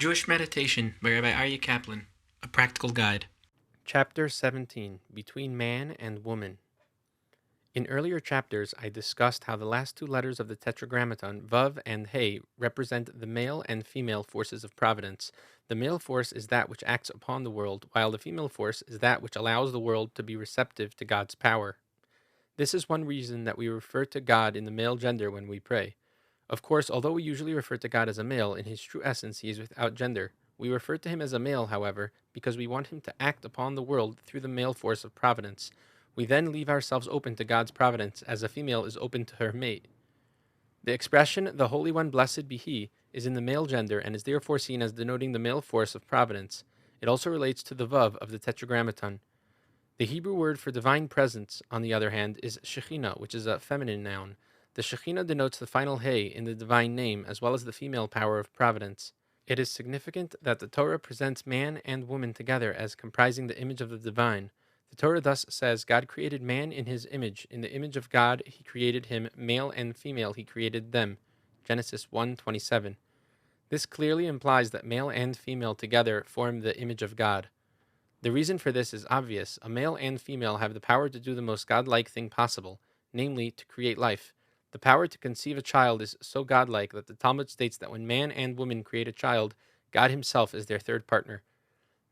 Jewish Meditation by Rabbi Aryeh Kaplan, a practical guide. Chapter 17 Between Man and Woman. In earlier chapters, I discussed how the last two letters of the Tetragrammaton, Vav and He, represent the male and female forces of providence. The male force is that which acts upon the world, while the female force is that which allows the world to be receptive to God's power. This is one reason that we refer to God in the male gender when we pray. Of course, although we usually refer to God as a male, in his true essence he is without gender. We refer to him as a male, however, because we want him to act upon the world through the male force of providence. We then leave ourselves open to God's providence, as a female is open to her mate. The expression, the Holy One, blessed be He, is in the male gender and is therefore seen as denoting the male force of providence. It also relates to the Vav of the Tetragrammaton. The Hebrew word for divine presence, on the other hand, is Shekhinah, which is a feminine noun. The Shekhinah denotes the final He in the divine name, as well as the female power of providence. It is significant that the Torah presents man and woman together as comprising the image of the divine. The Torah thus says, God created man in his image. In the image of God he created him, male and female he created them. Genesis 1:27. This clearly implies that male and female together form the image of God. The reason for this is obvious. A male and female have the power to do the most godlike thing possible, namely, to create life. The power to conceive a child is so godlike that the Talmud states that when man and woman create a child, God himself is their third partner.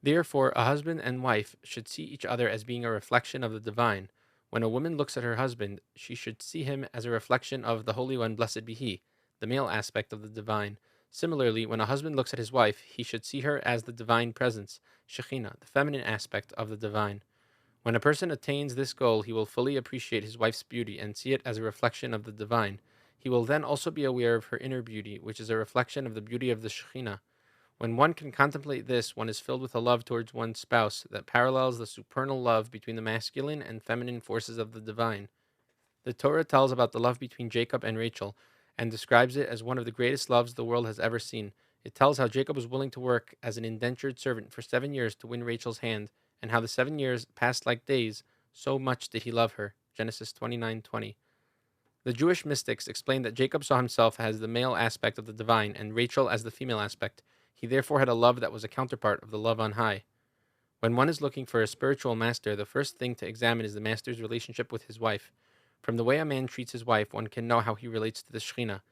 Therefore, a husband and wife should see each other as being a reflection of the divine. When a woman looks at her husband, she should see him as a reflection of the Holy One, blessed be He, the male aspect of the divine. Similarly, when a husband looks at his wife, he should see her as the divine presence, Shekhinah, the feminine aspect of the divine. When a person attains this goal, he will fully appreciate his wife's beauty and see it as a reflection of the divine. He will then also be aware of her inner beauty, which is a reflection of the beauty of the Shekhinah. When one can contemplate this, one is filled with a love towards one's spouse that parallels the supernal love between the masculine and feminine forces of the divine. The Torah tells about the love between Jacob and Rachel and describes it as one of the greatest loves the world has ever seen. It tells how Jacob was willing to work as an indentured servant for 7 years to win Rachel's hand, and how the 7 years passed like days, so much did he love her. Genesis 29:20. The Jewish mystics explained that Jacob saw himself as the male aspect of the divine and Rachel as the female aspect. He therefore had a love that was a counterpart of the love on high. When one is looking for a spiritual master, the first thing to examine is the master's relationship with his wife. From the way a man treats his wife, one can know how he relates to the Shekhinah.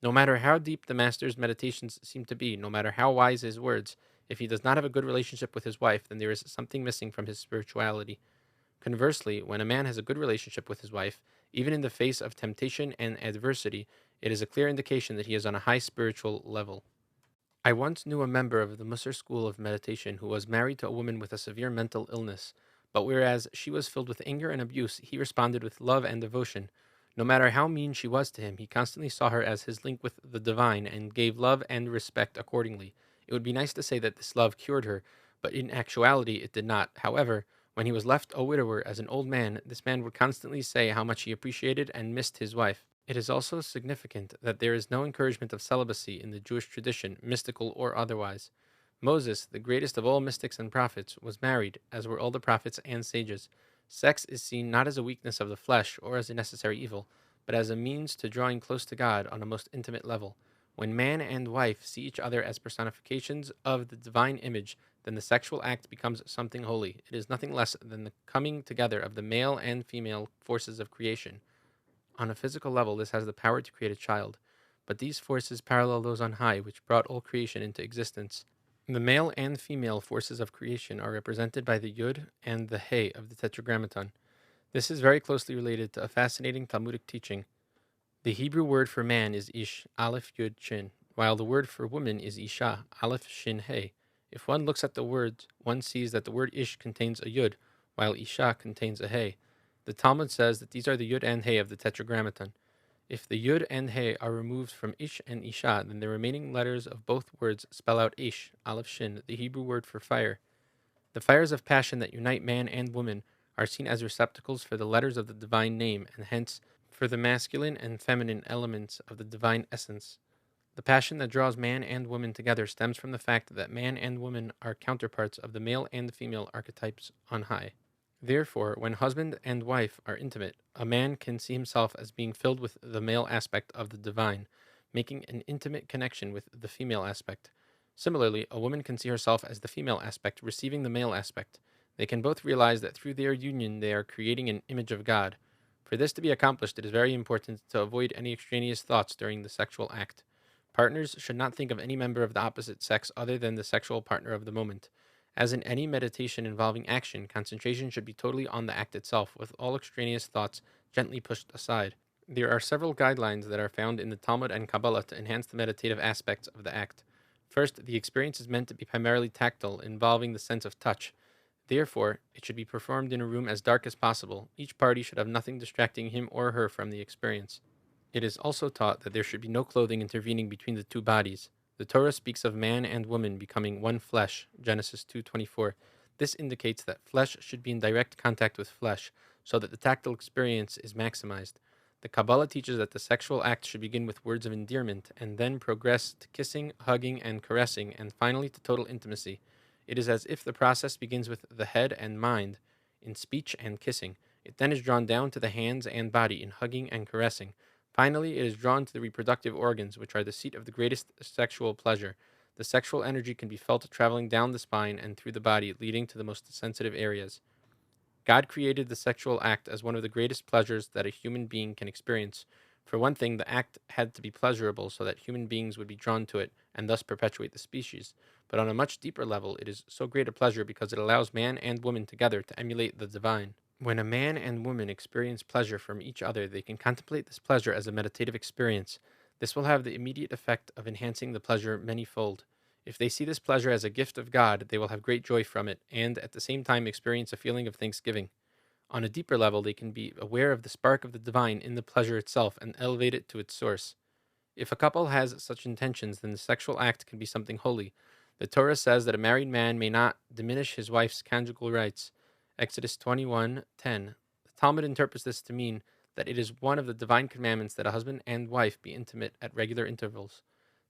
No matter how deep the master's meditations seem to be, no matter how wise his words, if he does not have a good relationship with his wife, then there is something missing from his spirituality. Conversely, when a man has a good relationship with his wife, even in the face of temptation and adversity, it is a clear indication that he is on a high spiritual level. I once knew a member of the Musser school of meditation who was married to a woman with a severe mental illness, but whereas she was filled with anger and abuse, he responded with love and devotion. No matter how mean she was to him, he constantly saw her as his link with the divine and gave love and respect accordingly. It would be nice to say that this love cured her, but in actuality it did not. However, when he was left a widower as an old man, this man would constantly say how much he appreciated and missed his wife. It is also significant that there is no encouragement of celibacy in the Jewish tradition, mystical or otherwise. Moses, the greatest of all mystics and prophets, was married, as were all the prophets and sages. Sex is seen not as a weakness of the flesh or as a necessary evil, but as a means to drawing close to God on a most intimate level. When man and wife see each other as personifications of the divine image, then the sexual act becomes something holy. It is nothing less than the coming together of the male and female forces of creation. On a physical level, this has the power to create a child, but these forces parallel those on high, which brought all creation into existence. The male and female forces of creation are represented by the Yud and the He of the Tetragrammaton. This is very closely related to a fascinating Talmudic teaching. The Hebrew word for man is Ish, Aleph Yud Shin, while the word for woman is Isha, Aleph Shin He. If one looks at the words, one sees that the word Ish contains a Yud, while Isha contains a He. The Talmud says that these are the Yud and He of the Tetragrammaton. If the Yud and He are removed from Ish and Isha, then the remaining letters of both words spell out Ish, Aleph Shin, the Hebrew word for fire. The fires of passion that unite man and woman are seen as receptacles for the letters of the divine name, and hence for the masculine and feminine elements of the divine essence. The passion that draws man and woman together stems from the fact that man and woman are counterparts of the male and female archetypes on high. Therefore, when husband and wife are intimate, a man can see himself as being filled with the male aspect of the divine, making an intimate connection with the female aspect. Similarly, a woman can see herself as the female aspect receiving the male aspect. They can both realize that through their union they are creating an image of God. For this to be accomplished, it is very important to avoid any extraneous thoughts during the sexual act. Partners should not think of any member of the opposite sex other than the sexual partner of the moment. As in any meditation involving action, concentration should be totally on the act itself, with all extraneous thoughts gently pushed aside. There are several guidelines that are found in the Talmud and Kabbalah to enhance the meditative aspects of the act. First, the experience is meant to be primarily tactile, involving the sense of touch. Therefore, it should be performed in a room as dark as possible. Each party should have nothing distracting him or her from the experience. It is also taught that there should be no clothing intervening between the two bodies. The Torah speaks of man and woman becoming one flesh, Genesis 2:24. This indicates that flesh should be in direct contact with flesh, so that the tactile experience is maximized. The Kabbalah teaches that the sexual act should begin with words of endearment, and then progress to kissing, hugging, and caressing, and finally to total intimacy. It is as if the process begins with the head and mind, in speech and kissing. It then is drawn down to the hands and body in hugging and caressing. Finally, it is drawn to the reproductive organs, which are the seat of the greatest sexual pleasure. The sexual energy can be felt traveling down the spine and through the body, leading to the most sensitive areas. God created the sexual act as one of the greatest pleasures that a human being can experience. For one thing, the act had to be pleasurable so that human beings would be drawn to it and thus perpetuate the species. But on a much deeper level, it is so great a pleasure because it allows man and woman together to emulate the divine. When a man and woman experience pleasure from each other, they can contemplate this pleasure as a meditative experience. This will have the immediate effect of enhancing the pleasure manyfold. If they see this pleasure as a gift of God, they will have great joy from it, and at the same time experience a feeling of thanksgiving. On a deeper level, they can be aware of the spark of the divine in the pleasure itself and elevate it to its source. If a couple has such intentions, then the sexual act can be something holy. The Torah says that a married man may not diminish his wife's conjugal rights. Exodus 21:10. The Talmud interprets this to mean that it is one of the divine commandments that a husband and wife be intimate at regular intervals.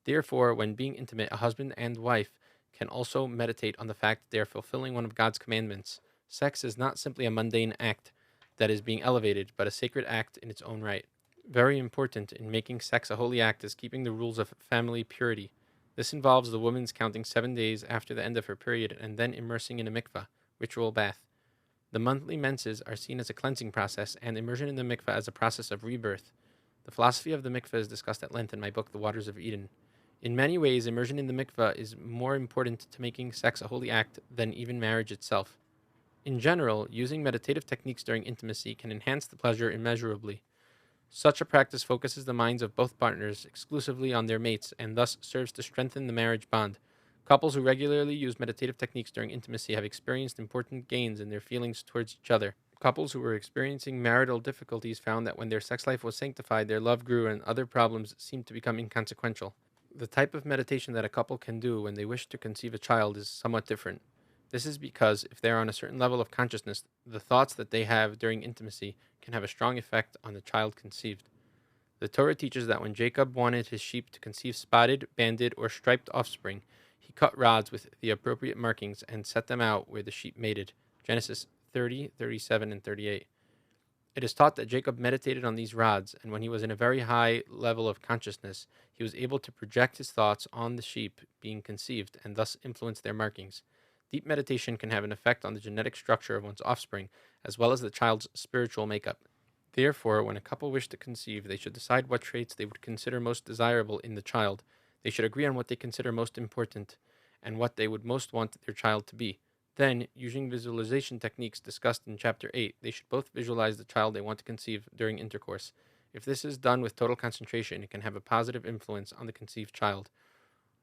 Therefore, when being intimate, a husband and wife can also meditate on the fact that they are fulfilling one of God's commandments. Sex is not simply a mundane act that is being elevated, but a sacred act in its own right. Very important in making sex a holy act is keeping the rules of family purity. This involves the woman's counting 7 days after the end of her period and then immersing in a mikvah, ritual bath. The monthly menses are seen as a cleansing process, and immersion in the mikvah as a process of rebirth. The philosophy of the mikvah is discussed at length in my book, The Waters of Eden. In many ways, immersion in the mikvah is more important to making sex a holy act than even marriage itself. In general, using meditative techniques during intimacy can enhance the pleasure immeasurably. Such a practice focuses the minds of both partners exclusively on their mates and thus serves to strengthen the marriage bond. Couples who regularly use meditative techniques during intimacy have experienced important gains in their feelings towards each other. Couples who were experiencing marital difficulties found that when their sex life was sanctified, their love grew and other problems seemed to become inconsequential. The type of meditation that a couple can do when they wish to conceive a child is somewhat different. This is because if they are on a certain level of consciousness, the thoughts that they have during intimacy can have a strong effect on the child conceived. The Torah teaches that when Jacob wanted his sheep to conceive spotted, banded, or striped offspring, he cut rods with the appropriate markings and set them out where the sheep mated. Genesis 30, 37, and 38. It is taught that Jacob meditated on these rods, and when he was in a very high level of consciousness, he was able to project his thoughts on the sheep being conceived and thus influence their markings. Deep meditation can have an effect on the genetic structure of one's offspring, as well as the child's spiritual makeup. Therefore, when a couple wish to conceive, they should decide what traits they would consider most desirable in the child. They should agree on what they consider most important and what they would most want their child to be. Then, using visualization techniques discussed in Chapter 8, they should both visualize the child they want to conceive during intercourse. If this is done with total concentration, it can have a positive influence on the conceived child.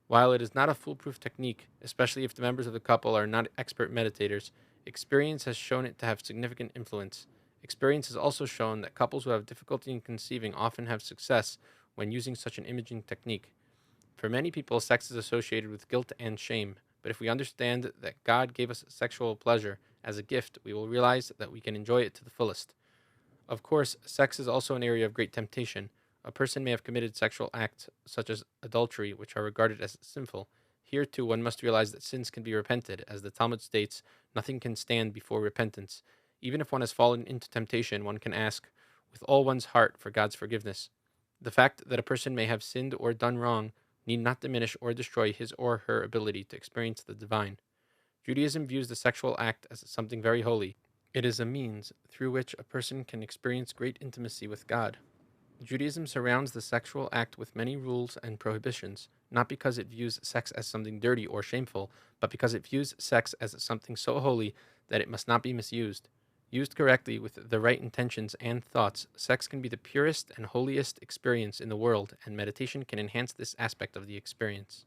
While it is not a foolproof technique, especially if the members of the couple are not expert meditators, experience has shown it to have significant influence. Experience has also shown that couples who have difficulty in conceiving often have success when using such an imaging technique. For many people, sex is associated with guilt and shame, but if we understand that God gave us sexual pleasure as a gift, we will realize that we can enjoy it to the fullest. Of course, sex is also an area of great temptation. A person may have committed sexual acts such as adultery, which are regarded as sinful. Here, too, one must realize that sins can be repented. As the Talmud states, nothing can stand before repentance. Even if one has fallen into temptation, one can ask with all one's heart for God's forgiveness. The fact that a person may have sinned or done wrong need not diminish or destroy his or her ability to experience the divine. Judaism views the sexual act as something very holy. It is a means through which a person can experience great intimacy with God. Judaism surrounds the sexual act with many rules and prohibitions, not because it views sex as something dirty or shameful, but because it views sex as something so holy that it must not be misused. Used correctly with the right intentions and thoughts, sex can be the purest and holiest experience in the world, and meditation can enhance this aspect of the experience.